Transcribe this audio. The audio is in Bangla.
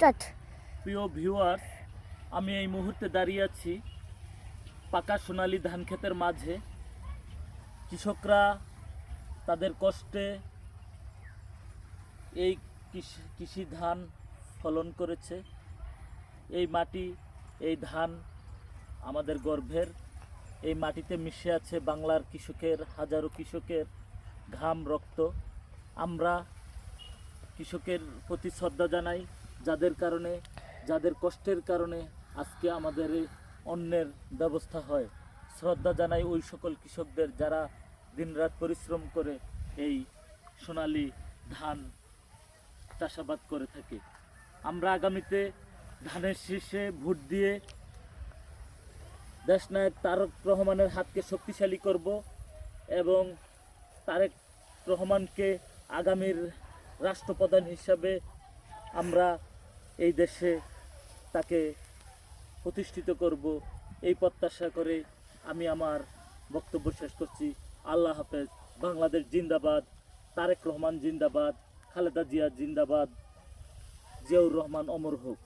স্টার্ট। প্রিয় ভিউয়ার্স, আমি এই মুহূর্তে দাঁড়িয়ে আছি পাকা সোনালী ধান ক্ষেতের মাঝে। কৃষকরা তাদের কষ্টে এই কৃষি ধান ফলন করেছে। এই মাটি, এই ধান আমাদের গর্ভের। এই মাটিতে মিশে আছে বাংলার কৃষকের, হাজারো কৃষকের ঘাম, রক্ত। আমরা কৃষকের প্রতি শ্রদ্ধা জানাই, যাদের কষ্টের কারণে আজকে আমাদের এই অন্নের ব্যবস্থা হয়। শ্রদ্ধা জানাই ওই সকল কৃষকদের যারা দিনরাত পরিশ্রম করে এই সোনালী ধান চাষাবাদ করে থাকে। আমরা আগামীতে ধানের শীষে ভোট দিয়ে দেশনায়ক তারেক রহমানের হাতকে শক্তিশালী করব এবং তারেক রহমানকে আগামীর রাষ্ট্রপ্রধান হিসাবে আমরা এই দেশে তাকে প্রতিষ্ঠিত করব। এই প্রত্যাশা করে আমি আমার বক্তব্য শেষ করছি। আল্লাহ হাফেজ। বাংলাদেশ জিন্দাবাদ, তারেক রহমান জিন্দাবাদ, খালেদা জিয়া জিন্দাবাদ, জিয়াউর রহমান অমর হোক।